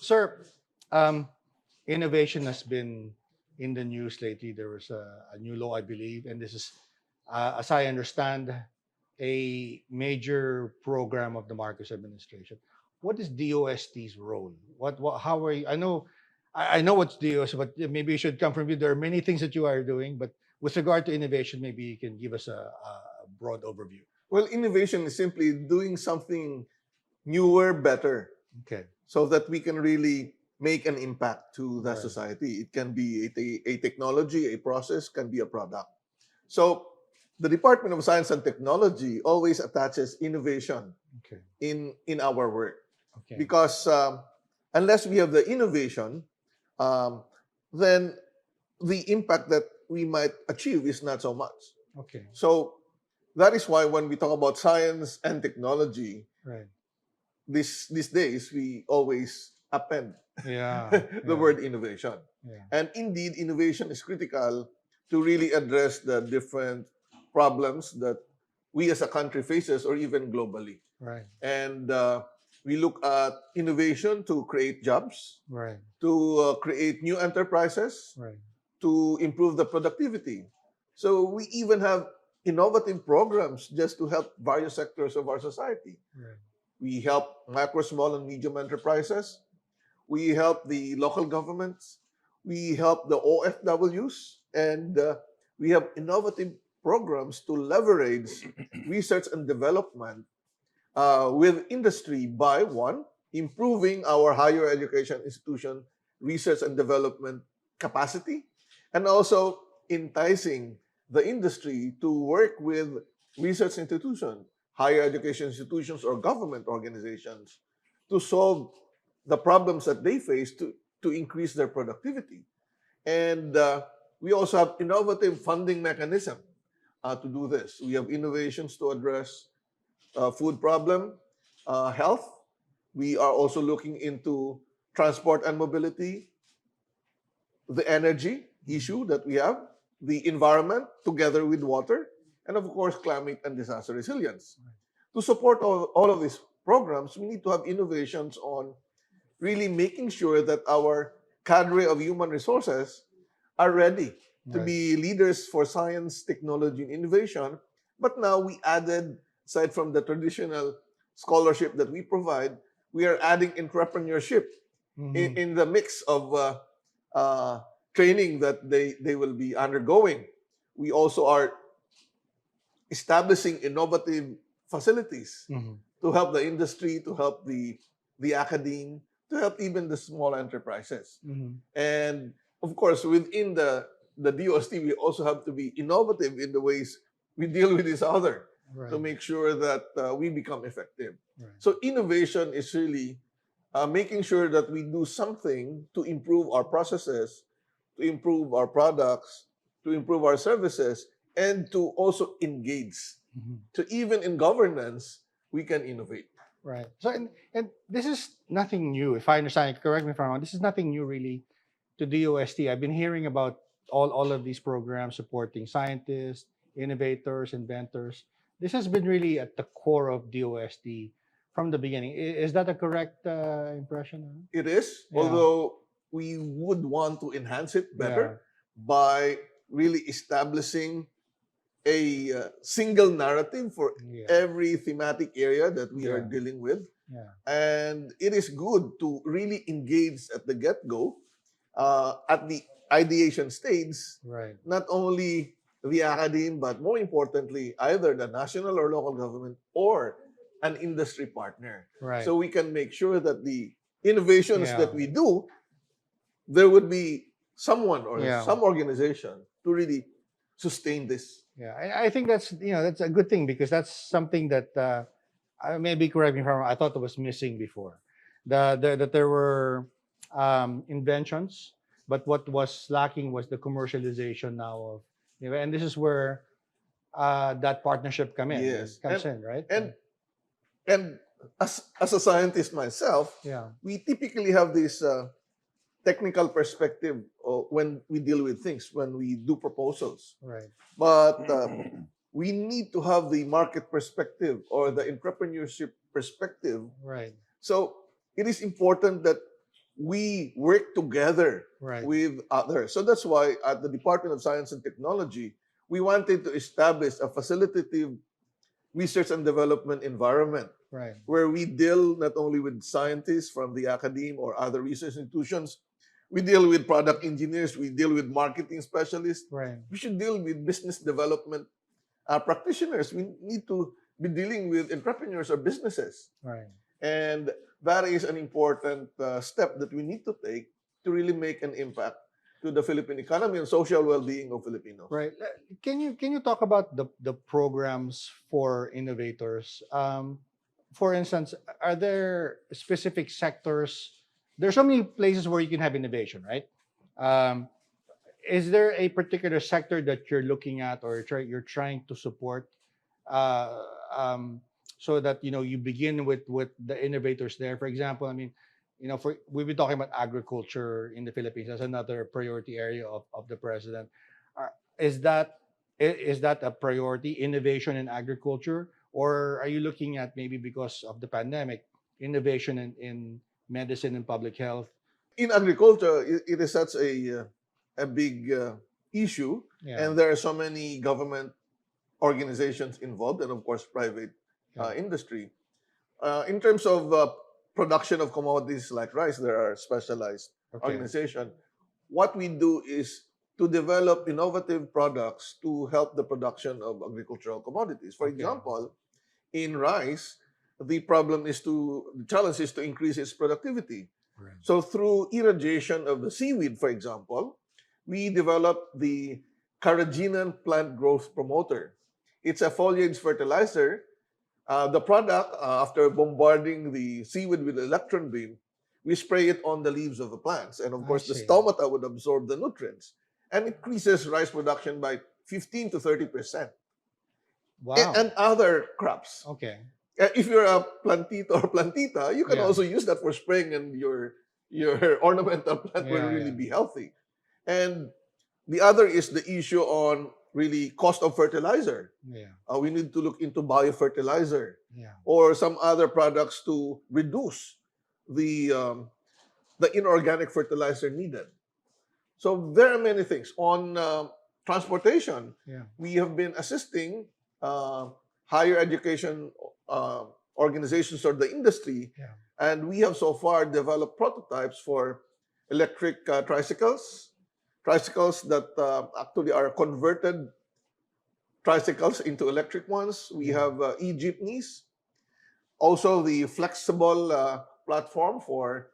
Sir, innovation has been in the news lately. There was a new law, I believe, and this is, as I understand, a major program of the Marcos administration. What is DOST's role? How are you? I know what's DOST, but maybe it should come from you. There are many things that you are doing, but with regard to innovation, maybe you can give us a broad overview. Well, innovation is simply doing something newer, better, Okay. so that we can really make an impact to the Right. society. It can be a technology, a process, can be a product. So the Department of Science and Technology always attaches innovation Okay. in our work, Okay. because unless we have the innovation, um, then the impact that we might achieve is not so much. Okay. So that is why when we talk about science and technology, Right. these days we always append Yeah. the Yeah. word innovation. Yeah. And indeed, innovation is critical to really address the different problems that we as a country faces, or even globally. Right. And we look at innovation to create jobs, Right. to create new enterprises, Right. to improve the productivity. So we even have innovative programs just to help various sectors of our society. Right. We help micro, small, and medium enterprises. We help the local governments. We help the OFWs. And we have innovative programs to leverage research and development with industry by one, improving our higher education institution research and development capacity, and also enticing the industry to work with research institutions, higher education institutions, or government organizations to solve the problems that they face to increase their productivity. And we also have innovative funding mechanism to do this. We have innovations to address food problem, health. We are also looking into transport and mobility, the energy issue that we have, the environment together with water, and of course, climate and disaster resilience. To support all of these programs, we need to have innovations on really making sure that our cadre of human resources are ready to Right. be leaders for science, technology, and innovation. But now we added, aside from the traditional scholarship that we provide, we are adding entrepreneurship Mhm. in the mix of training that they will be undergoing. We also are establishing innovative facilities Mhm. to help the industry, to help the academe, to help even the small enterprises. Mhm. And of course, within the DOST, we also have to be innovative in the ways we deal with each other Right. to make sure that we become effective. Right. So innovation is really making sure that we do something to improve our processes, to improve our products, to improve our services, and to also engage. Mhm. So even in governance, we can innovate. Right. So and this is nothing new. If I understand, correct me if I'm wrong. This is nothing new really to DOST. I've been hearing about all of these programs supporting scientists, innovators, inventors. This has been really at the core of DOST from the beginning. Is that a correct impression? It is, Yeah. although we would want to enhance it Yeah. better by really establishing a single narrative for Yeah. every thematic area that we are Yeah. dealing with. Yeah. And it is good to really engage at the get-go, at the ideation stage, Right. not only the academe, but more importantly, either the national or local government or an industry partner. Right. So we can make sure that the innovations Yeah. that we do, there would be someone or Yeah. some organization to really sustain this. Yeah, I think that's a good thing because that's something that maybe correct me if I'm wrong. I thought it was missing before, that there were inventions, but what was lacking was the commercialization now of and this is where that partnership Yes. comes in, right? And and as a scientist myself, Yeah, we typically have this technical perspective when we deal with things, when we do proposals. right, But we need to have the market perspective or the entrepreneurship perspective. right, So it is important that we work together Right. with others. So that's why at the Department of Science and Technology, we wanted to establish a facilitative research and development environment Right. where we deal not only with scientists from the academe or other research institutions, we deal with product engineers, we deal with marketing specialists, Right. we should deal with business development practitioners. We need to be dealing with entrepreneurs or businesses. Right. And that is an important step that we need to take to really make an impact to the Philippine economy and social well-being of Filipinos. Right. Can you talk about the programs for innovators? For instance, are there specific sectors? There's so many places where you can have innovation, right? Um, is there a particular sector that you're looking at or you're trying to support, uh, um, so that you begin with the innovators there? For example, I mean, for we've been talking about agriculture in the Philippines as another priority area of the president. Are- Is that is that a priority, innovation in agriculture, or are you looking at, maybe because of the pandemic, innovation in medicine and public health? In agriculture, it is such a big issue, Yeah. and there are so many government organizations involved, and of course, private Yeah. industry. In terms of production of commodities like rice, there are specialized Okay. organizations. What we do is to develop innovative products to help the production of agricultural commodities. For Okay. example, in rice, the challenge is to increase its productivity. Right. So through irrigation of the seaweed, for example, we developed the carrageenan plant growth promoter. It's a foliage fertilizer. The product, after bombarding the seaweed with electron beam, we spray it on the leaves of the plants. And of I course, the see. stomata would absorb the nutrients and increases rice production by 15 to 30%. Wow. And other crops. Okay. If you're a plantita or plantita, you can Yeah. also use that for spraying, and your ornamental plant will Yeah. really Yeah. be healthy. And the other is the issue on really cost of fertilizer. Yeah. We need to look into biofertilizer Yeah. or some other products to reduce the inorganic fertilizer needed. So there are many things on transportation. Yeah. We have been assisting uh, higher education organizations or the industry, Yeah. and we have so far developed prototypes for electric tricycles that actually are converted tricycles into electric ones. We Yeah. have e-jeepneys, also the flexible platform for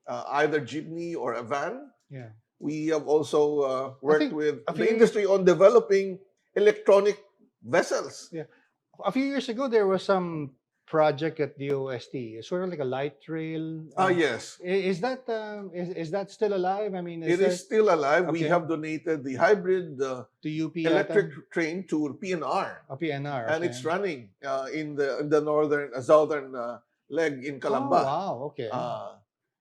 either jeepney or a van. Yeah. We have also I worked think with a the few years industry on developing electronic vessels. yeah, a few years ago there was some project at the OST, sort of like a light rail. Yes, Is that still alive? I mean, is it there is still alive. We okay have donated the hybrid to UP yata? electric train to PNR, A PNR, and okay. it's running in the northern southern leg in Oh Calamba. wow, okay.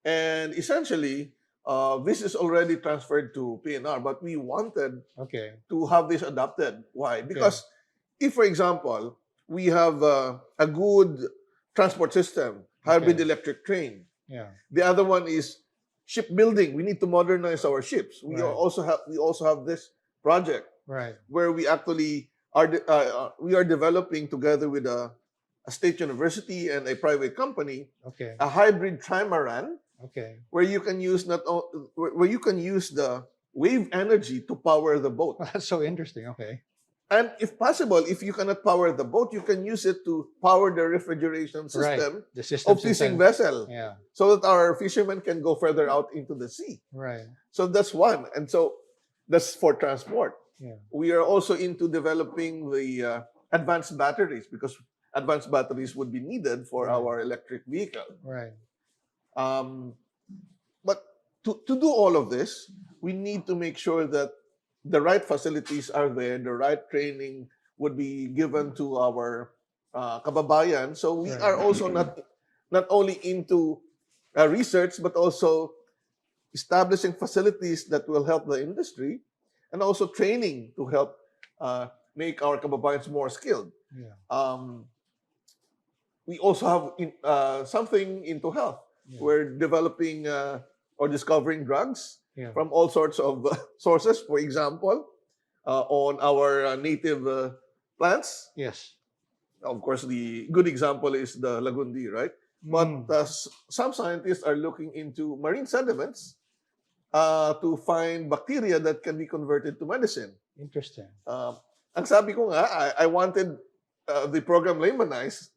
And essentially, this is already transferred to PNR, but we wanted Okay. to have this adopted. Why? Okay. Because if, for example, we have a good transport system, hybrid Okay. electric train. Yeah. The other one is shipbuilding. We need to modernize our ships. Right. We also have this project Right. where we actually we are developing together with a state university and a private company Okay. a hybrid trimaran Okay. where you can use where you can use the wave energy to power the boat. Well, that's so interesting. Okay. And if possible, if you cannot power the boat, you can use it to power the refrigeration Right. system The system of fishing vessel Yeah. so that our fishermen can go further out into the sea. Right. So that's one. And so that's for transport. Yeah. We are also into developing the advanced batteries because advanced batteries would be needed for Right. our electric vehicle. Right. Um, but to do all of this, we need to make sure that the right facilities are there, the right training would be given to our kababayan. So we Right. are also not only into research, but also establishing facilities that will help the industry and also training to help make our kababayans more skilled. Yeah. We also have something into health. Yeah. We're developing or discovering drugs Yeah. from all sorts of sources. For example, on our native plants. Yes. Of course, the good example is the lagundi, right? But Mm. some scientists are looking into marine sediments to find bacteria that can be converted to medicine. Interesting. Ang sabi ko nga, I wanted the program laymanized.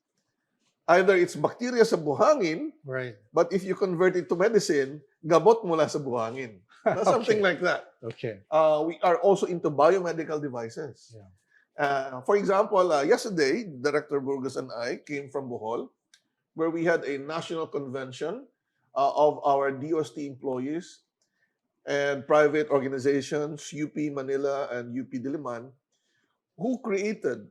Either it's bacteria sa buhangin, Right. but if you convert it to medicine, gamot mula sa buhangin. Something Okay. like that. Okay. We are also into biomedical devices. Yeah. For example, yesterday, Director Burgos and I came from Bohol, where we had a national convention of our DOST employees and private organizations, UP Manila and UP Diliman, who created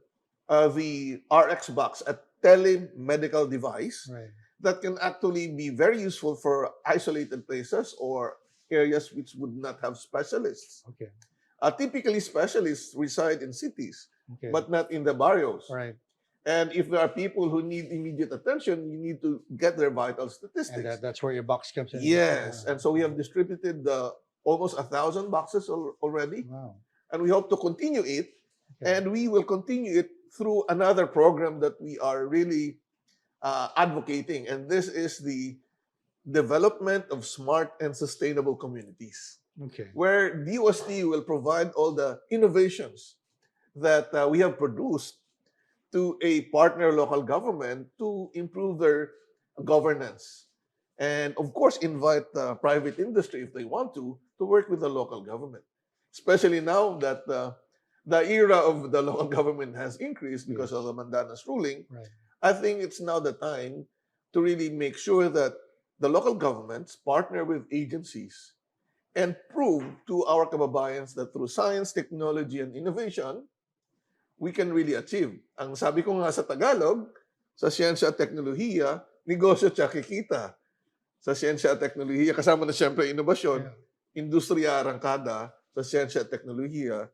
the RX box, a telemedical device Right. that can actually be very useful for isolated places or areas which would not have specialists. Okay. Typically, specialists reside in cities, Okay. but not in the barrios. Right. And if there are people who need immediate attention, you need to get their vital And statistics. that's where your box comes in. Yes, Yeah. and so we have distributed almost 1,000 boxes already, Wow. and we hope to continue it. Okay. And we will continue it through another program that we are really advocating, and this is the development of smart and sustainable communities, Okay. where DOST will provide all the innovations that we have produced to a partner local government to improve their governance. And of course, invite the private industry if they want to work with the local government. Especially now that the era of the local government has increased because Yes. of the Mandanas ruling, Right. I think it's now the time to really make sure that the local governments partner with agencies and prove to our kababayans that through science, technology, and innovation, we can really achieve. Ang sabi ko nga sa Tagalog, sa siyensya at teknolohiya, negosyo at kikita. Sa siyensya at teknolohiya, kasama na siyempre inobasyon, Yeah. industriya arangkada, sa siyensya at teknolohiya,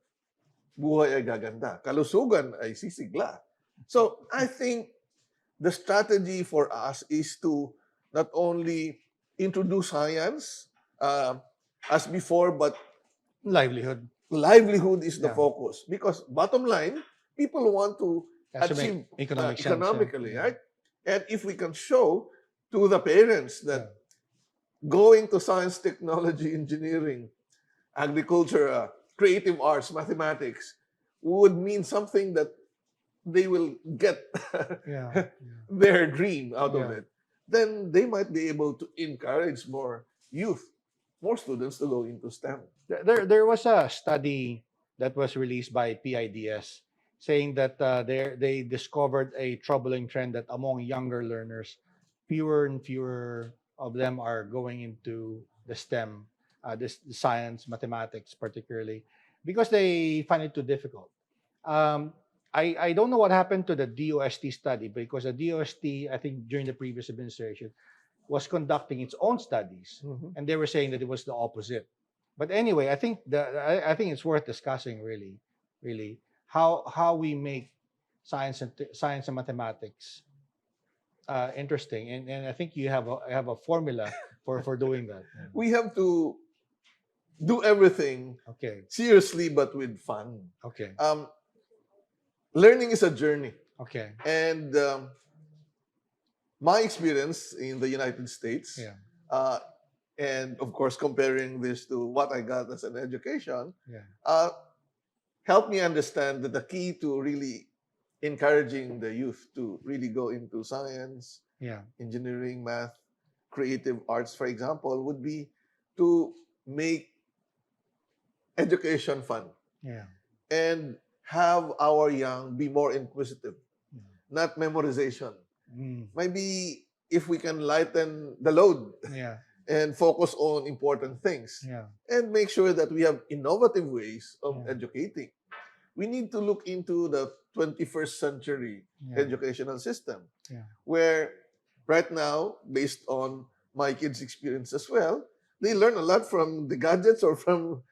buhay ay gaganda. Kalusugan ay sisigla. So, I think the strategy for us is to not only introduce science as before, but Livelihood. livelihood is the Yeah. focus. Because bottom line, people want to Has to achieve make economic sense. economically, Yeah. right? And if we can show to the parents that Yeah. going to science, technology, engineering, agriculture, creative arts, mathematics would mean something that they will get Yeah. Yeah. their dream out of Yeah. it, then they might be able to encourage more youth, more students to go into STEM. There was a study that was released by PIDS saying that they discovered a troubling trend that among younger learners, fewer and fewer of them are going into the STEM, this science, mathematics, particularly, because they find it too difficult. Um, I don't know what happened to the DOST study because the DOST, I think during the previous administration, was conducting its own studies, Mhm. and they were saying that it was the opposite. But anyway, I think it's worth discussing really how we make science and mathematics interesting, and I think you have a formula for doing that. Yeah. We have to do everything Okay, seriously but with fun. okay, Learning is a journey. okay, And my experience in the United States, yeah, uh, and of course, comparing this to what I got as an education, yeah, helped me understand that the key to really encouraging the youth to really go into science, yeah, engineering, math, creative arts, for example, would be to make education fun yeah, and have our young be more inquisitive, yeah. not memorization. Mm, Maybe if we can lighten the load yeah, and focus on important things yeah, and make sure that we have innovative ways of Yeah. educating. We need to look into the 21st century yeah, educational system yeah, where right now, based on my kids' experience as well, they learn a lot from the gadgets or from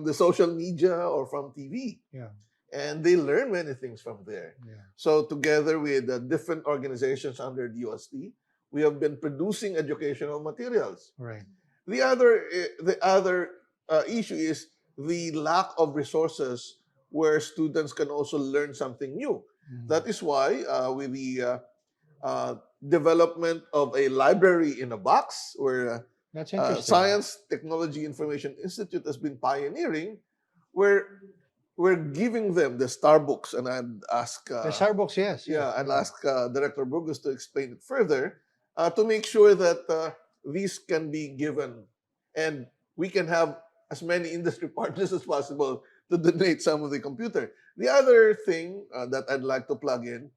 the social media or from TV. yeah, And they learn many things from there. yeah. So together with different organizations under DOST, we have been producing educational materials. Right. The other issue is the lack of resources where students can also learn something new. Mhm. That is why with the development of a library in a box, where That's interesting. Science Technology Information Institute has been pioneering, where we're giving them the Starbucks, and I'd ask, The Starbucks, yes, yes, yeah, I'd yeah. ask Director Burgos to explain it further to make sure that these can be given, and we can have as many industry partners as possible to donate some of the computer. The other thing that I'd like to plug in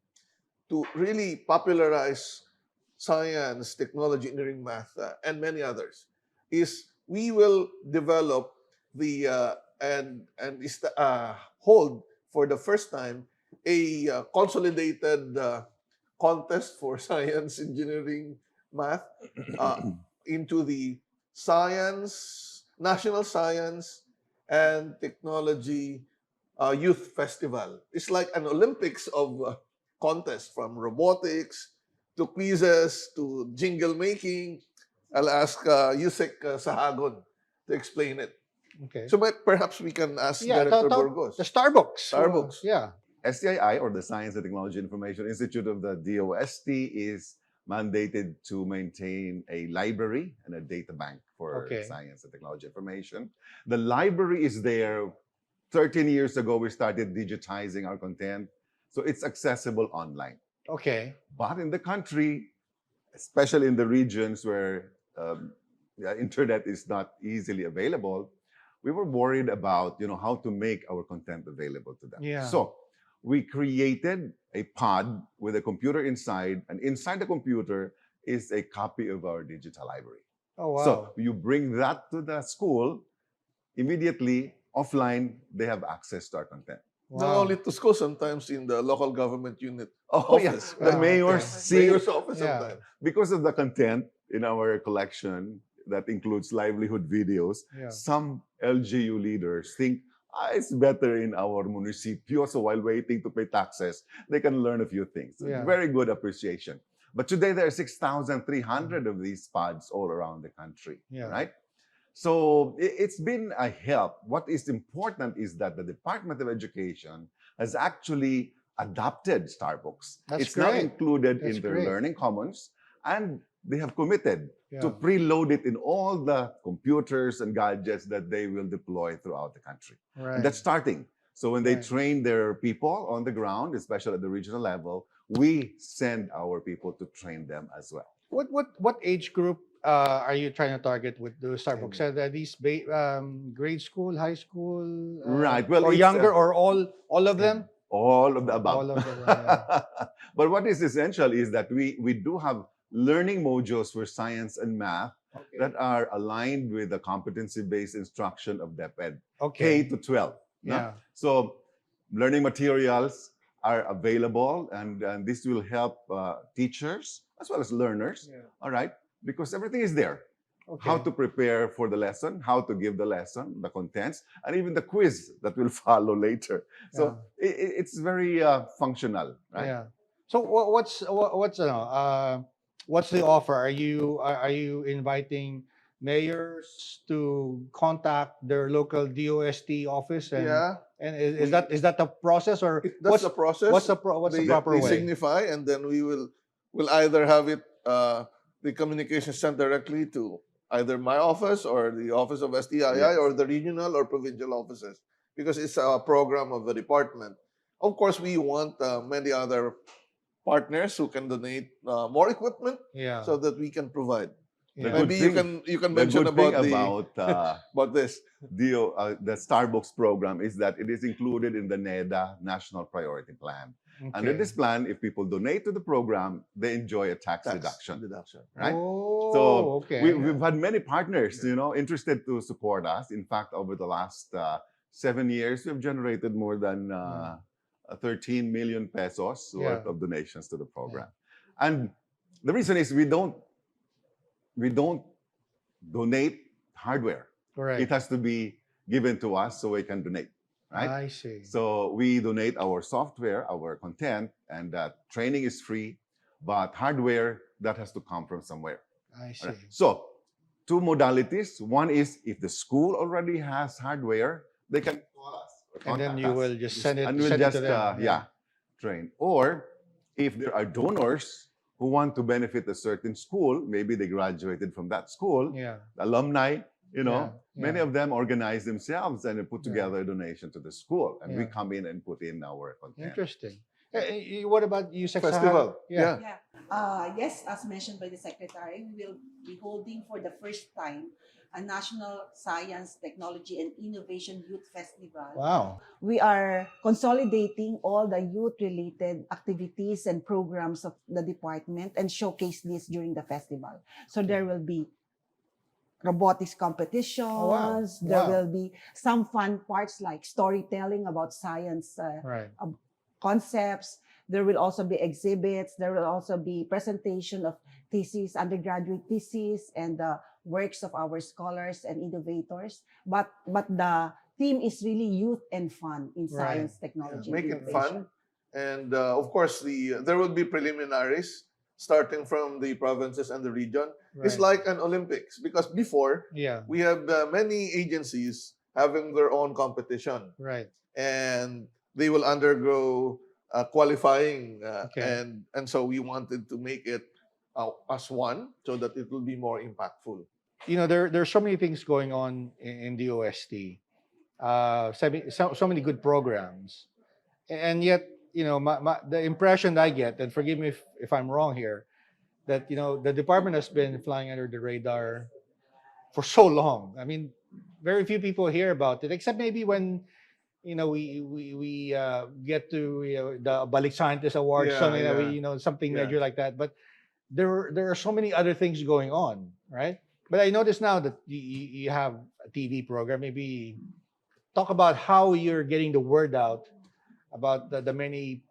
to really popularize science, technology, engineering, math, and many others, is we will develop the hold for the first time a consolidated contest for science, engineering, math uh, into the National Science and Technology Youth Festival. It's like an Olympics of contests, from robotics to quizzes to jingle making. I'll ask Yusek Sahagon to explain it. Okay. So perhaps we can ask Yeah, Director the Burgos. Starbucks. Starbucks. Yeah. STII, or the Science and Technology Information Institute of the DOST, is mandated to maintain a library and a data bank for Okay. science and technology information. The library is there. 13 years ago, we started digitizing our content, so it's accessible online. Okay. But in the country, especially in the regions where the internet is not easily available, we were worried about how to make our content available to them. Yeah. So we created a pod with a computer inside, and inside the computer is a copy of our digital library. Oh wow. So you bring that to the school, immediately offline they have access to our content. Not Wow. only to school, sometimes in the local government unit Oh office, yes, the right? mayor's okay. see Mayor's office Yeah. sometimes. because of the content in our collection that includes livelihood videos. Yeah. Some LGU leaders think it's better in our municipio, so while waiting to pay taxes, they can learn a few things. Yeah. Very good appreciation. But today there are 6,300 of these pods all around the country, Yeah. right? So it's been a help. What is important is that the Department of Education has actually adopted Starbucks. That's It's now great. included That's in their great. Learning Commons, and they have committed to Yeah. preload it in all the computers and gadgets that they will deploy throughout the country. Right. And that's starting. So when they Right. train their people on the ground, especially at the regional level, we send our people to train them as well. What age group are you trying to target with the Starbucks? Are these grade school, high school, Right. Well, or it's, younger, or all of them? All of the above. All of them. Yeah. But what is essential is that we do have learning modules for science and math Okay. that are aligned with the competency-based instruction of DepEd, Okay. K to 12. no? Yeah. So learning materials are available, and this will help teachers as well as learners, Yeah. all right? Because everything is there. Okay. How to prepare for the lesson, how to give the lesson, the contents, and even the quiz that will follow later. So it's very functional, right? Yeah. So what's the offer? Are you inviting mayors to contact their local DOST office, and Yeah, is that the process, or that's the process. what's the proper they way? signify, and then we'll either have it the communication sent directly to either my office or the office of STII, Yes. or the regional or provincial offices, because it's a program of the department. Of course, we want many other partners who can donate more equipment Yeah. so that we can provide. The Yeah. good Maybe thing- you can The mention good thing about about this. the Starbucks program is that it is included in the NEDA National Priority Plan. Under Okay. this plan, if people donate to the program, they enjoy a tax Tax deduction, deduction. right? Oh, So okay. we've had many partners, interested to support us. In fact, over the last 7 years, we've generated more than 13 million pesos worth Yeah. of donations to the program. And the reason is we don't donate hardware. Correct. It has to be given to us so we can donate, right? I see. So we donate our software, our content, and training is free, but hardware that has to come from somewhere. I see. All right? So two modalities. One is if the school already has hardware, they can call us or And then contact you us. will just send it, And we'll send it to just, them. train. Or if there are donors who want to benefit a certain school, maybe they graduated from that school, Yeah. alumni, Yeah, many yeah. of them organize themselves and they put Yeah. together a donation to the school. And we Yeah. come in and put in our content. Interesting. What about you, Sex Festival. Yeah. Yeah. Yes, as mentioned by the Secretary, we will be holding for the first time a National Science, Technology, and Innovation Youth Festival. Wow. We are consolidating all the youth-related activities and programs of the department and showcase this during the festival. So there will be robotics competitions. There Wow. will be some fun parts like storytelling about science Right. concepts. There will also be exhibits. There will also be presentation of theses, undergraduate theses, and the works of our scholars and innovators. But the theme is really youth and fun in Right. science, technology, Make and it innovation. fun. And of course, there will be preliminaries starting from the provinces and the region. It's Right. like an Olympics because before Yeah. we have many agencies having their own competition, Right. and they will undergo qualifying, Okay. and so we wanted to make it as one so that it will be more impactful. There's so many things going on in the OST. So many good programs, and yet the impression I get, and forgive me if I'm wrong here, that the department has been flying under the radar for so long. I mean, very few people hear about it, except maybe when we get to the Balik Scientist Awards, Yeah, something that yeah. something Yeah. major like that. But there are so many other things going on, right? But I notice now that you have a TV program. Maybe talk about how you're getting the word out about the many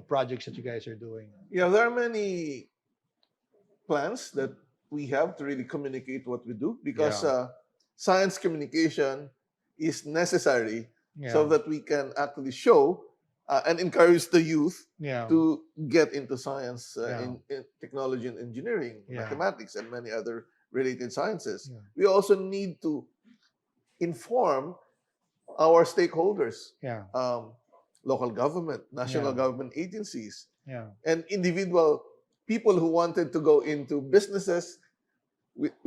projects that you guys are doing. Yeah, there are many plans that we have to really communicate what we do because Yeah. science communication is necessary Yeah. so that we can actually show and encourage the youth Yeah. to get into science, Yeah. in technology and engineering, Yeah. mathematics, and many other related sciences. Yeah. We also need to inform our stakeholders, Yeah. local government, national Yeah. government agencies, Yeah. and individual people who wanted to go into businesses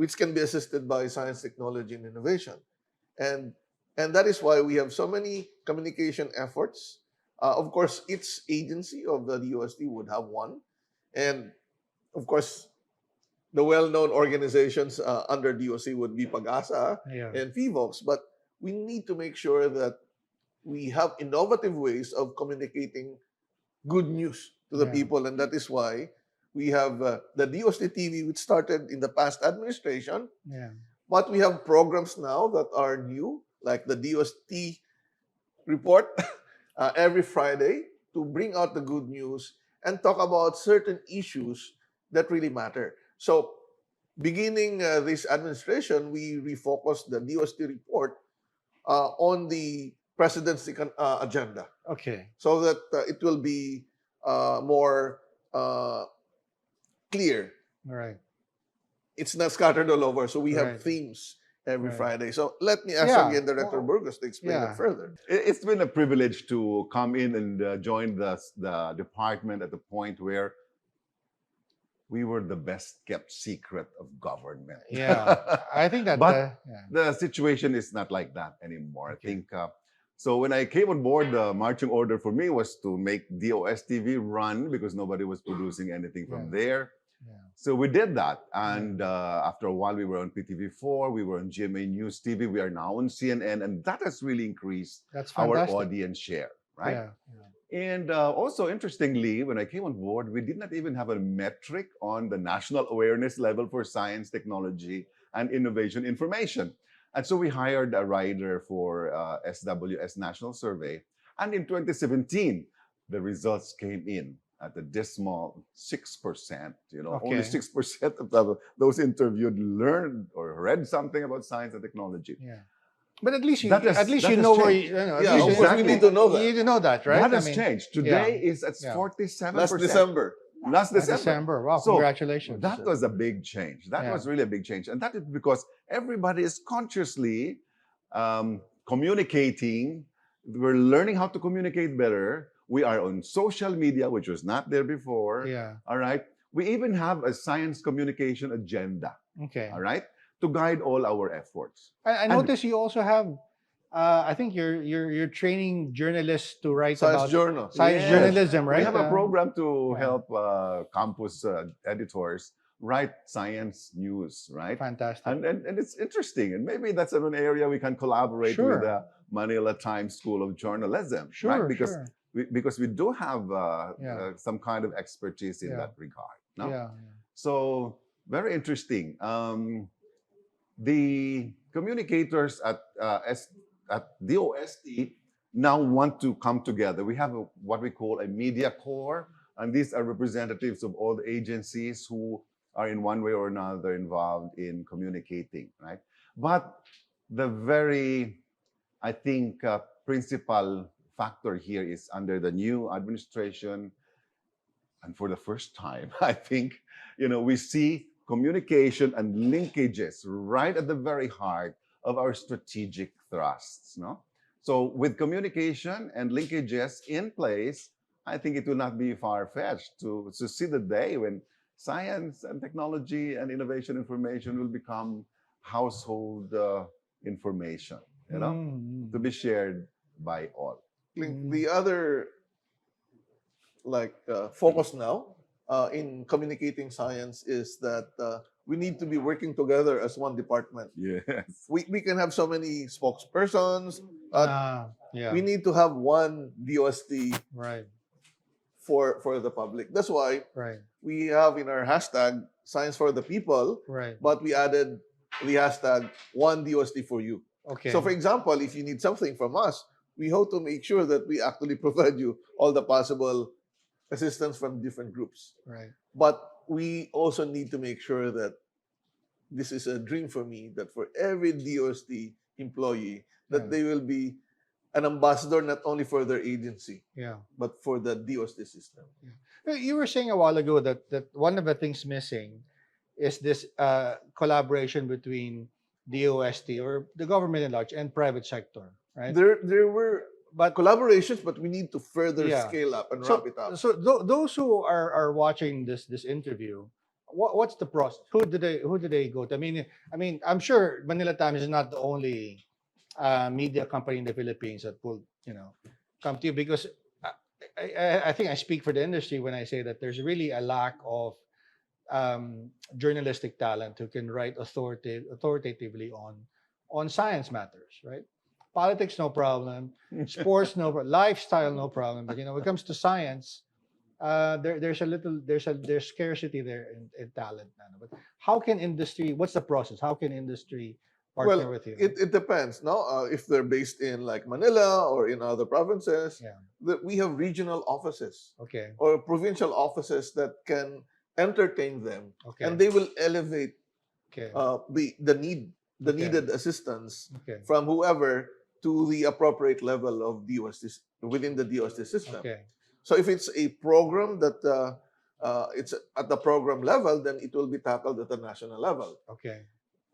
which can be assisted by science, technology, and innovation. And that is why we have so many communication efforts. Of course, each agency of the DOST would have one. And of course, the well-known organizations under DOC would be Pag-asa Yeah. and PHIVOX. But we need to make sure that we have innovative ways of communicating good news to the Yeah. people. And that is why we have the DOST TV, which started in the past administration. Yeah. But we have programs now that are new, like the DOST report every Friday to bring out the good news and talk about certain issues that really matter. So, beginning this administration, we refocused the DOST report on the president's agenda Okay. so that it will be more clear. All right. It's not scattered all over. So we have Right. themes every Right. Friday. So let me ask Yeah. again Director Well, Burgos to explain yeah. it further. It's been a privilege to come in and join the department at the point where we were the best kept secret of government. Yeah. I think that. But Yeah. the situation is not like that anymore. Okay. I think so. When I came on board, the marching order for me was to make DOS TV run because nobody was producing anything from there. Yeah. So we did that, and after a while, we were on PTV4, we were on GMA News TV, we are now on CNN, and that has really increased That's our fantastic. audience share, right? Yeah. And also, interestingly, when I came on board, we did not even have a metric on the national awareness level for science, technology, and innovation information. And so we hired a writer for SWS National Survey. And in 2017, the results came in at a dismal 6%. Only Okay. 6% of those interviewed learned or read something about science and technology. Yeah. But at least you That has know where changed. at Yeah, least of course, we need to know that. You need to know that, right? That I has mean, changed. Today is at Yeah. 47%. Last December. last December. December. Wow, So congratulations. that was a big change. That Yeah. was really a big change. And that is because everybody is consciously communicating. We're learning how to communicate better. We are on social media, which was not there before. Yeah. All right. We even have a science communication agenda. Okay. All right. To guide all our efforts. I And- notice you also have. I think you're training journalists to write Science about journal. science Yes. journalism, right? We have a program to yeah. help campus editors write science news, right? Fantastic. And it's interesting. And maybe that's an area we can collaborate Sure. with the Manila Times School of Journalism, Sure, right? Because sure. because we do have Yeah. some kind of expertise in Yeah. that regard. No? Yeah. So very interesting. The communicators at DOST now want to come together. We have what we call a media core, and these are representatives of all the agencies who are in one way or another involved in communicating, right? But the very, I think, principal factor here is under the new administration, and for the first time, I think, we see communication and linkages right at the very heart of our strategic thrusts, no? So with communication and linkages in place, I think it will not be far-fetched to see the day when science and technology and innovation information will become household information, Mm. to be shared by all. The other focus now in communicating science is that we need to be working together as one department. Yes. We can have so many spokespersons. Yeah. We need to have one DOST Right. for the public. That's why Right. we have in our hashtag Science for the People, Right. but we added the hashtag one DOST for you. Okay. So, for example, if you need something from us, we hope to make sure that we actually provide you all the possible assistance from different groups. right. But we also need to make sure that this is a dream for me, that for every DOST employee, that Yeah. they will be an ambassador not only for their agency, Yeah. but for the DOST system. You were saying a while ago that one of the things missing is this collaboration between DOST or the government at large and private sector, right? There were But collaborations, but we need to further Yeah. scale up and so, ramp it up. so those who are watching this interview, what's the process? Who do they go to? I mean, I'm sure Manila Times is not the only media company in the Philippines that will come to you, because I think I speak for the industry when I say that there's really a lack of journalistic talent who can write authoritatively on science matters, right? Politics, no problem. Sports, no problem. Lifestyle, no problem. But when it comes to science, there's scarcity there in talent. But how can industry? What's the process? How can industry partner Well, with you? it depends. No, if they're based in like Manila or in other provinces, Yeah. we have regional offices Okay. or provincial offices that can entertain them, Okay. and they will elevate Okay. the Okay. needed assistance Okay. from whoever to the appropriate level of DOST within the DOST system. Okay. So if it's a program that it's at the program level, then it will be tackled at the national level. Okay.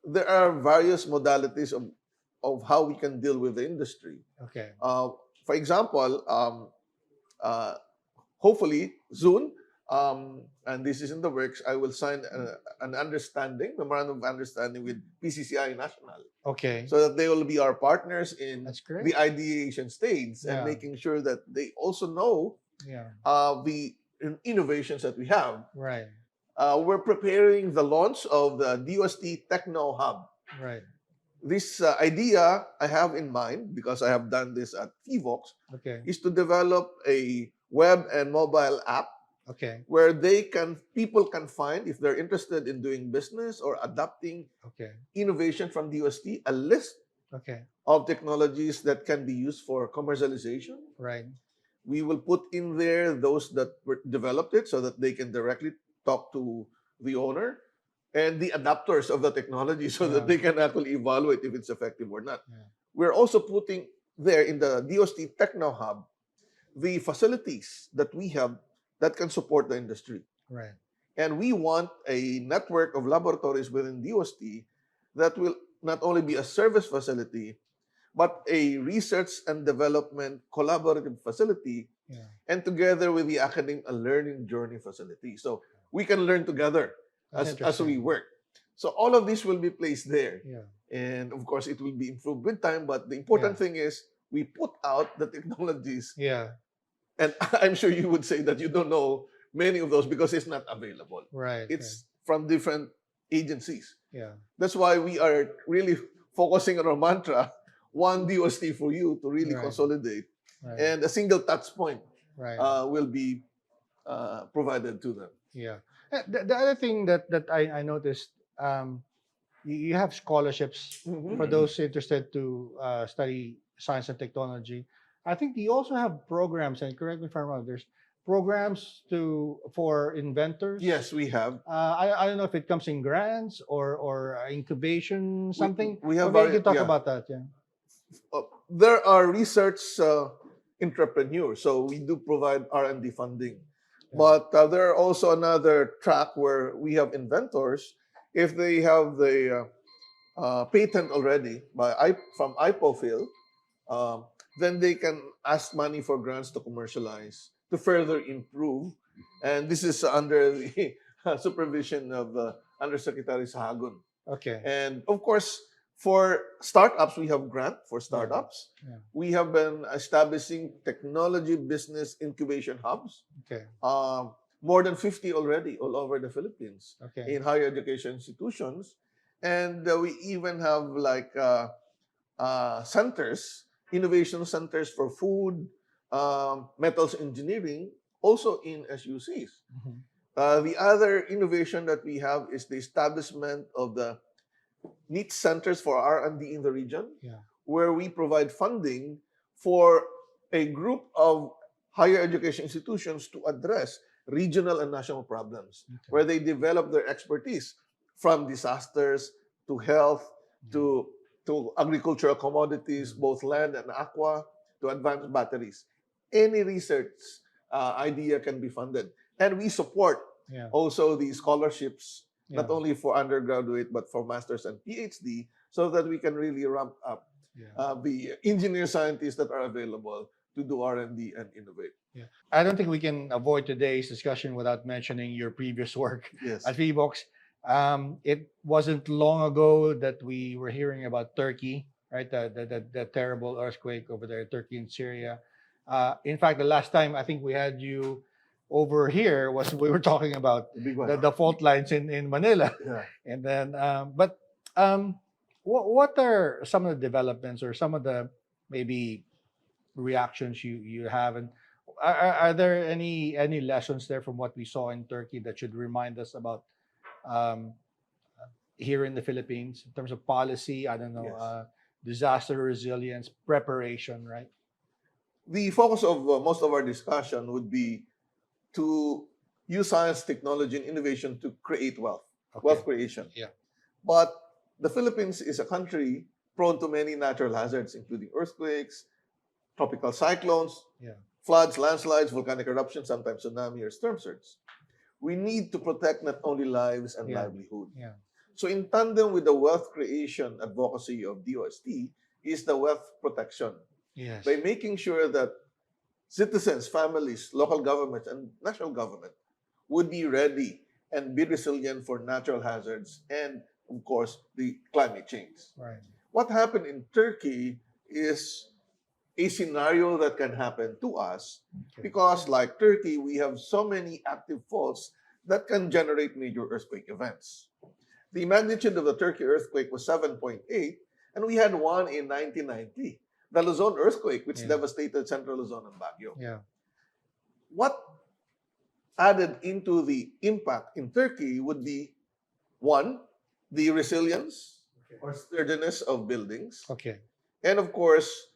There are various modalities of how we can deal with the industry. Okay. For example, hopefully soon, and this is in the works, I will sign an memorandum of understanding with PCCI National, Okay. so that they will be our partners in That's great. the ideation stage Yeah. and making sure that they also know Yeah. the innovations that we have. Right. We're preparing the launch of the DOST Techno Hub. Right. This idea I have in mind, because I have done this at TVOX, Okay. is to develop a web and mobile app Okay. where people can find, if they're interested in doing business or adopting Okay. innovation from DOST, a list Okay. of technologies that can be used for commercialization. Right. We will put in there those that developed it so that they can directly talk to the owner and the adapters of the technology so that Yeah. they can actually evaluate if it's effective or not. Yeah. We're also putting there in the DOST Techno Hub the facilities that we have that can support the industry. Right. And we want a network of laboratories within DOST that will not only be a service facility, but a research and development collaborative facility, Yeah. and together with the academic and learning journey facility. So we can learn together That's as we interesting. work. So all of this will be placed there. Yeah. And of course, it will be improved with time. But the important Yeah. thing is we put out the technologies. Yeah. And I'm sure you would say that you don't know many of those because it's not available. Right. It's from different agencies. Yeah. That's why we are really focusing on our mantra, one DOST for you to really Right. consolidate. Right. And a single touch point Right. will be provided to them. Yeah. The other thing that I noticed, you have scholarships Mhm. for those interested to study science and technology. I think you also have programs, and correct me if I'm wrong. There's programs for inventors. Yes, we have. I don't know if it comes in grants or incubation something. we have Maybe you can talk yeah. about that. Yeah. There are research entrepreneurs, so we do provide R&D funding. Yeah. But there are also another track where we have inventors. If they have the patent already from IPOFIL, then they can ask money for grants to commercialize, to further improve. And this is under the supervision of Undersecretary Sahagun. Okay. And of course, for startups, we have grant for startups. Yeah. We have been establishing technology business incubation hubs. Okay. More than 50 already all over the Philippines Okay. in higher education institutions. And we even have like centers, innovation centers for food, metals engineering, also in SUCs. Mhm. The other innovation that we have is the establishment of the niche centers for R&D in the region, Yeah. where we provide funding for a group of higher education institutions to address regional and national problems, Okay. where they develop their expertise from disasters to health to agricultural commodities, both land and aqua, to advanced batteries. Any research idea can be funded. And we support Yeah. also the scholarships, not Yeah. only for undergraduate, but for master's and PhD, so that we can really ramp up Yeah. the engineer scientists that are available to do R&D and innovate. I don't think we can avoid today's discussion without mentioning your previous work Yes. at VBox. It wasn't long ago that we were hearing about Turkey, right? The terrible earthquake over there, Turkey and Syria. In fact, the last time I think we had you over here was we were talking about The big one. the fault lines in Manila. Yeah. And then, what are some of the developments or some of the maybe reactions you have, and are there any lessons there from what we saw in Turkey that should remind us about um, here in the Philippines in terms of policy? I don't know, Yes. disaster resilience, preparation, right? The focus of most of our discussion would be to use science, technology, and innovation to create wealth, wealth creation. Yeah. But the Philippines is a country prone to many natural hazards, including earthquakes, tropical cyclones, Yeah. floods, landslides, volcanic eruptions, sometimes tsunami or storm surge. We need to protect not only lives and Yeah. livelihood. Yeah. So in tandem with the wealth creation advocacy of DOST is the wealth protection, Yes. by making sure that citizens, families, local governments, and national government would be ready and be resilient for natural hazards and, of course, the climate change. Right. What happened in Turkey is a scenario that can happen to us Okay. because, like Turkey, we have so many active faults that can generate major earthquake events. The magnitude of the Turkey earthquake was 7.8, and we had one in 1990, the Luzon earthquake, which Yeah. devastated central Luzon and Baguio. Yeah. What added into the impact in Turkey would be, one, the resilience or sturdiness of buildings, Okay. and of course,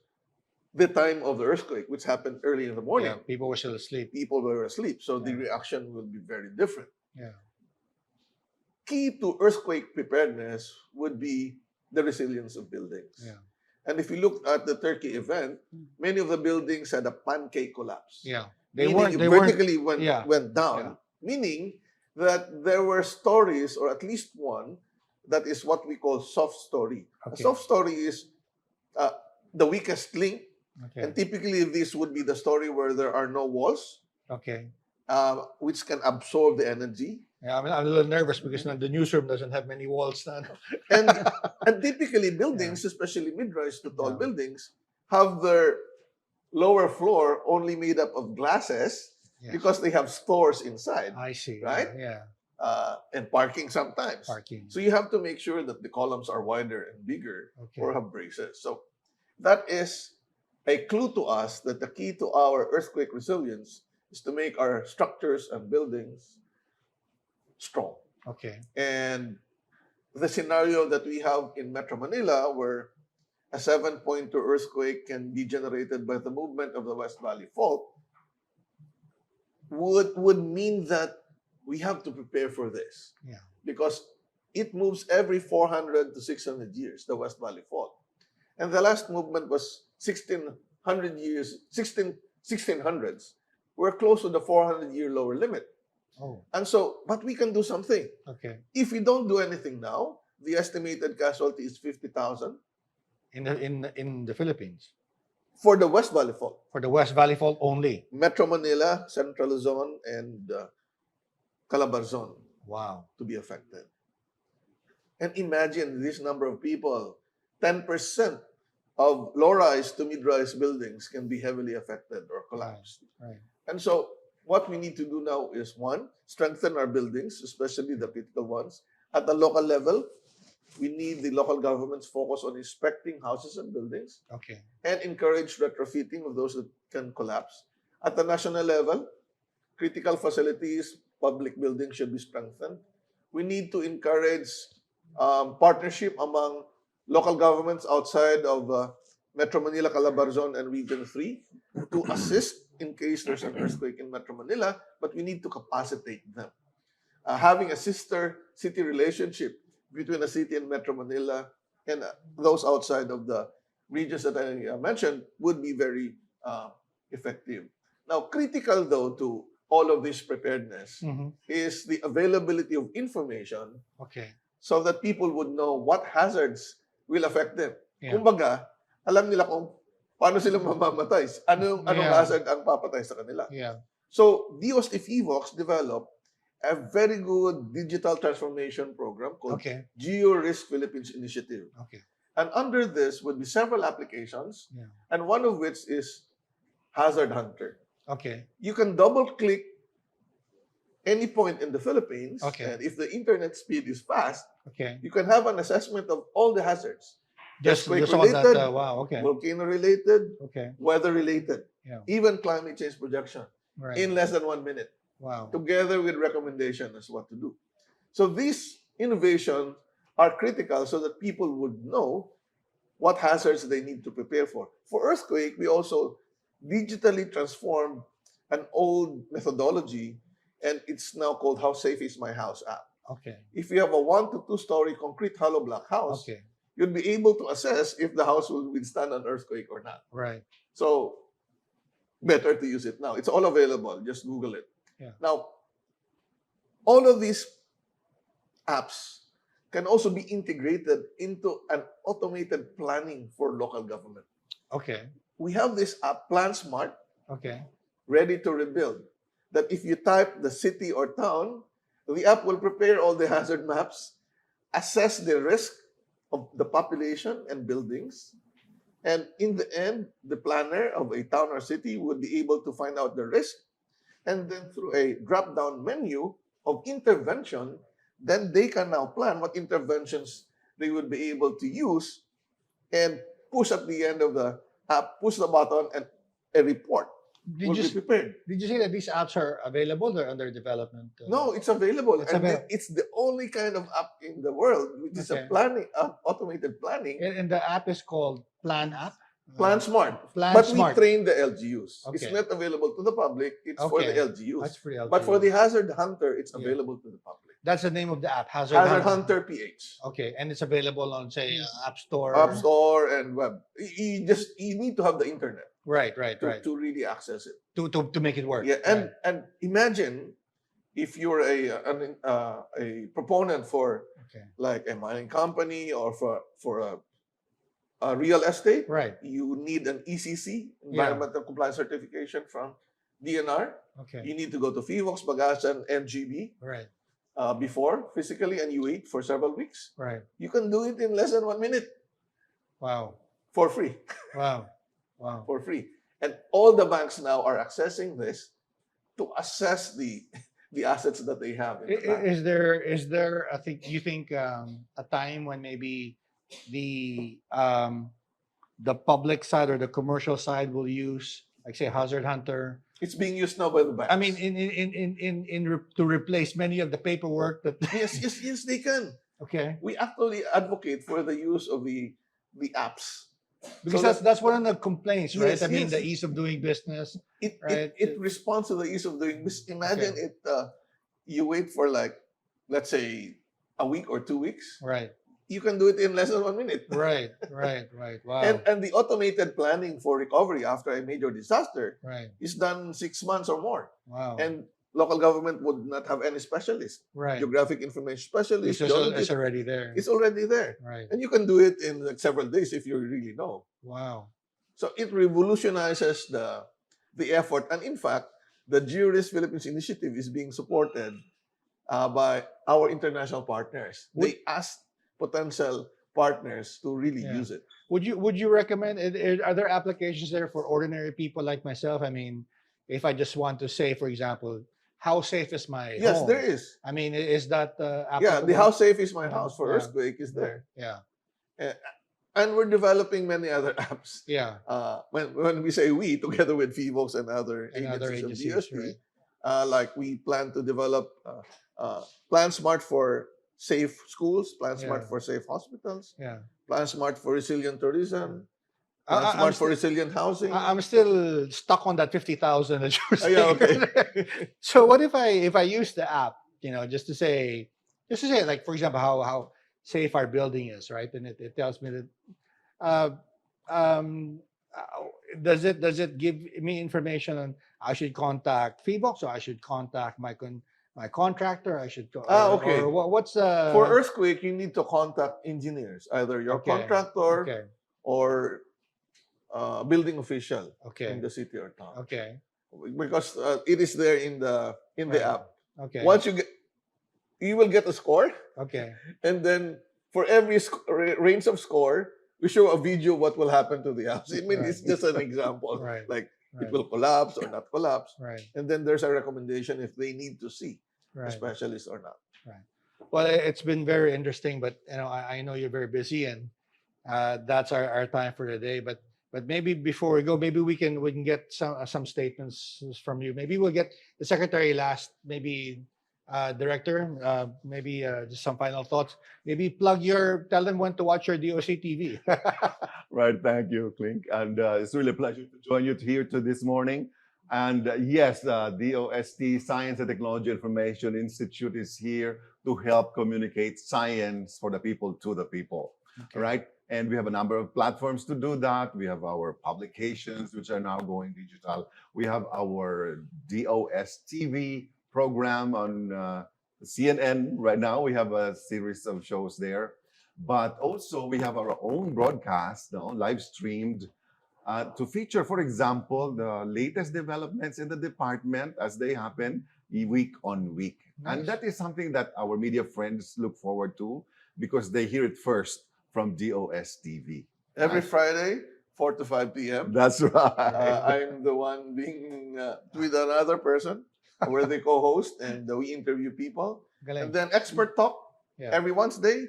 the time of the earthquake, which happened early in the morning. Yeah. People were still asleep. People were asleep, so the Yeah. reaction will be very different. Yeah. Key to earthquake preparedness would be the resilience of buildings. Yeah. And if you look at the Turkey event, many of the buildings had a pancake collapse. Yeah. Meaning it vertically went down, Yeah. meaning that there were stories, or at least one, that is what we call soft story. A Okay. soft story is uh, the weakest link, Okay. and typically this would be the story where there are no walls, Okay. which can absorb the energy. Yeah, I mean, I'm a little nervous because the newsroom doesn't have many walls. Na, no? And and typically buildings, especially mid-rise to tall Yeah. buildings, have their lower floor only made up of glasses Yes. because they have stores inside, I see. right? Yeah. And parking sometimes. Parking. So you have to make sure that the columns are wider and bigger Okay. or have braces. So that is a clue to us that the key to our earthquake resilience is to make our structures and buildings strong. Okay. And the scenario that we have in Metro Manila, where a 7.2 earthquake can be generated by the movement of the West Valley Fault, would mean that we have to prepare for this. Yeah. Because it moves every 400 to 600 years, the West Valley Fault. And the last movement was 1600 years, 1600s. We're close to the 400-year lower limit. Oh. And so, but we can do something. Okay. If we don't do anything now, the estimated casualty is 50,000 In the Philippines for the West Valley Fault. for the West Valley Fault only. Metro Manila, Central Luzon, and Calabarzon Wow. to be affected. And imagine this number of people. 10% of low-rise to mid-rise buildings can be heavily affected or collapsed. Right. And so what we need to do now is, one, strengthen our buildings, especially the critical ones. At the local level, we need the local government's focus on inspecting houses and buildings Okay. and encourage retrofitting of those that can collapse. At the national level, critical facilities, public buildings should be strengthened. We need to encourage partnership among local governments outside of Metro Manila, Calabarzon, and Region 3 to assist in case there's an earthquake in Metro Manila, but we need to capacitate them. Having a sister city relationship between the city and Metro Manila and those outside of the regions that I mentioned would be very effective. Now, critical though to all of this preparedness Mhm. is the availability of information Okay. so that people would know what hazards will affect them. Yeah. Kumbaga, alam nila kung paano sila mamamatay. Anong Yeah. hazard ang papatay sa kanila. Yeah. So, DOST-FIVOX developed a very good digital transformation program called Okay. Geo-Risk Philippines Initiative. Okay. And under this would be several applications, Yeah. and one of which is Hazard Hunter. Okay. You can double-click any point in the Philippines, Okay. and if the internet speed is fast, Okay. you can have an assessment of all the hazards. Just on that. Earthquake-related, Wow. Okay. volcano-related, Okay. weather-related, Yeah. even climate change projection Right. in less than 1 minute, Wow. together with recommendation as what to do. So these innovations are critical so that people would know what hazards they need to prepare for. For earthquake, we also digitally transformed an old methodology, and it's now called How Safe Is My House app. Okay. If you have a 1 to 2 story concrete hollow block house, Okay. you'd be able to assess if the house will withstand an earthquake or not. Right. So better to use it now. It's all available. Just Google it. Yeah. Now, all of these apps can also be integrated into an automated planning for local government. Okay. We have this app, Plan Smart, Okay. ready to rebuild. That if you type the city or town, the app will prepare all the hazard maps, assess the risk of the population and buildings, and in the end, the planner of a town or city would be able to find out the risk, and then through a drop-down menu of intervention, then they can now plan what interventions they would be able to use and push at the end of the app, push the button, and a report will be prepared. Did you say that these apps are available or under development? No, it's available. It's and available. it's the only kind of app in the world which is a Okay. planning, automated planning. And the app is called Plan App. Plan Smart. Plan But Smart. we train the LGUs. It's Okay. not available to the public. It's for the Okay. LGUs. That's for the But for the LGUs. Hazard Hunter, it's Yeah. available to the public. That's the name of the app. Hazard Hunter PH. Okay, and it's available on say App Store. App Store and web. You need to have the internet Right. to really access it. To make it work. Yeah, and imagine if you're a proponent for Okay. like a mining company or for a real estate, Right. you need an ECC, Yeah. environmental compliance certification from DNR. Okay. You need to go to FIVOX, Bagasan, NGB Right. before physically, and you wait for several weeks. Right. You can do it in less than 1 minute Wow. for free. Wow. Wow. For free. And all the banks now are accessing this to assess the assets that they have in the bank. Is there I think you think a time when maybe the public side or the commercial side will use like say Hazard Hunter? It's being used now by the banks. I mean, to replace many of the paperwork that. yes, they can. Okay. We actually advocate for the use of the apps. Because So that's one of the complaints, right? Yes, I mean, yes. the ease of doing business. It, Right. it responds to the ease of doing business. Imagine it. You wait for like, let's say, a week or 2 weeks. Right. You can do it in less than 1 minute. Right. Right. Right. Wow. And the automated planning for recovery after a major disaster Right. is done 6 months or more. Wow. And local government would not have any specialist, right. geographic information specialist. It's already there. It's already there. Right. And you can do it in like several days if you really know. Wow. So it revolutionizes the effort. And in fact, the GeoRisk Philippines initiative is being supported by our international partners. They ask potential partners to really Yeah. use it. Would you recommend? Are there applications there for ordinary people like myself? I mean, if I just want to say, for example, how safe is my Yes, home? there is. I mean, is that Yeah, applicable? the How Safe is My House for Yeah. earthquake is there. Yeah. And we're developing many other apps. Yeah. When we say we, together with FIVOX and other And other agencies agencies, of DSP, right. like we plan to develop Plan Smart for safe schools, Plan Smart Yeah. for safe hospitals, Yeah. Plan Smart for resilient tourism, I- Plan I- Smart I'm for still- resilient housing. I'm still stuck on that 50,000 that you were saying. Yeah, okay. So what if I use the app, just to say like for example how safe our building is, right? And it tells me that uh, um, does it give me information on I should contact Feebox or I should contact my contractor? I should Okay. or what's For earthquake, you need to contact engineers, either your okay, contractor okay, or building official okay, in the city or town. okay, Because it is there in the Right. app. okay, Once you will get a score, okay, and then for every range of score, we show a video of what will happen to the house. I mean, Right. it's just an example, Right. like it right, will collapse or not collapse, right, and then there's a recommendation if they need to see a right. specialist or not. Well, it's been very interesting, but I know you're very busy, and that's our time for today. But maybe before we go, maybe we can get some statements from you. Maybe we'll get the secretary last. Maybe director. Maybe just some final thoughts. Maybe tell them when to watch your DOC TV. Right, thank you, Klink. And it's really a pleasure to join you here this morning. And yes, DOST, Science and Technology Information Institute, is here to help communicate science for the people to the people, Okay. right? And we have a number of platforms to do that. We have our publications, which are now going digital. We have our DOS TV program on CNN right now. We have a series of shows there. But also we have our own broadcast, live streamed, to feature, for example, the latest developments in the department as they happen week on week. And Nice. that is something that our media friends look forward to because they hear it first from DOS TV. Every Right. Friday, 4 to 5 p.m. That's right. I'm the one being with another person where they co-host and we interview people. Galing. And then expert talk Yeah. every Wednesday,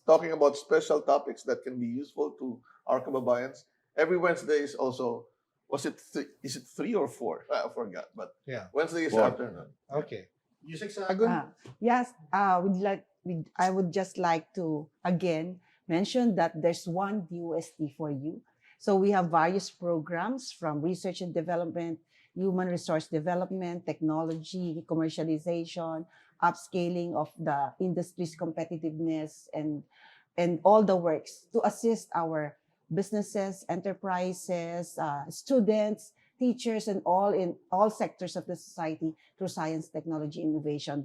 talking about special topics that can be useful to our kababayans. Every Wednesday is also, is it 3 or 4? I forgot, but Yeah. Wednesday is 4. afternoon. Okay. Yusek Sagun. Yes, I would just like to again mention that there's one DOST for you. So we have various programs from research and development, human resource development, technology, commercialization, upscaling of the industry's competitiveness, and all the works to assist our businesses, enterprises, students, teachers, and all in all sectors of the society through science, technology, innovation.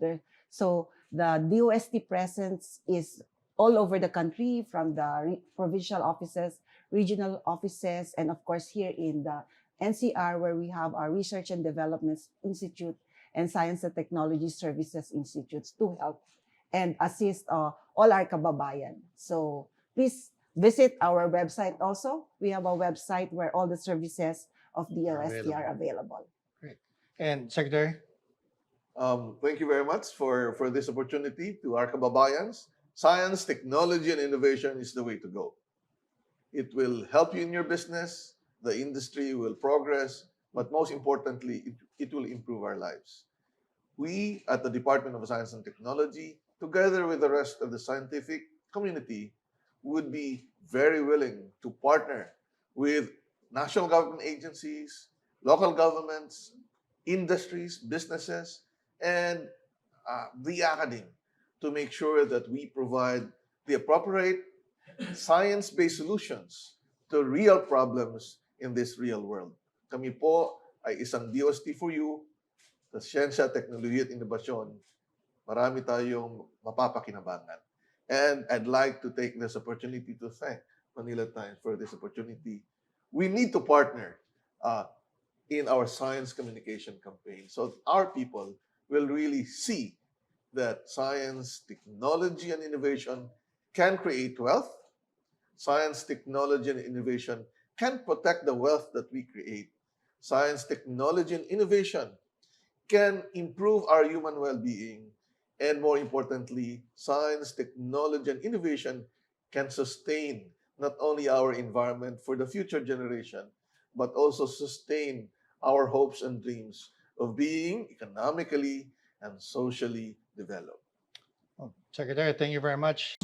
So the DOST presence is all over the country, from the provincial offices, regional offices, and of course here in the NCR, where we have our Research and Development Institute and Science and Technology Services Institutes to help and assist all our kababayan. So please visit our website also. We have a website where all the services of DOST are available. Great. And Secretary? Thank you very much for this opportunity to our kababayans. Science, technology, and innovation is the way to go. It will help you in your business, the industry will progress, but most importantly, it will improve our lives. We at the Department of Science and Technology, together with the rest of the scientific community, would be very willing to partner with national government agencies, local governments, industries, businesses, and the academy to make sure that we provide the appropriate science-based solutions to real problems in this real world. Kami po ay isang DOST for you sa siyensya, teknolohiya at inobasyon. Marami tayong mapapakinabangan. And I'd like to take this opportunity to thank Manila Times for this opportunity. We need to partner in our science communication campaign so our people will really see that science, technology, and innovation can create wealth. Science, technology, and innovation can protect the wealth that we create. Science, technology, and innovation can improve our human well-being. And more importantly, science, technology, and innovation can sustain not only our environment for the future generation, but also sustain our hopes and dreams of being economically and socially developed. Secretary, thank you very much.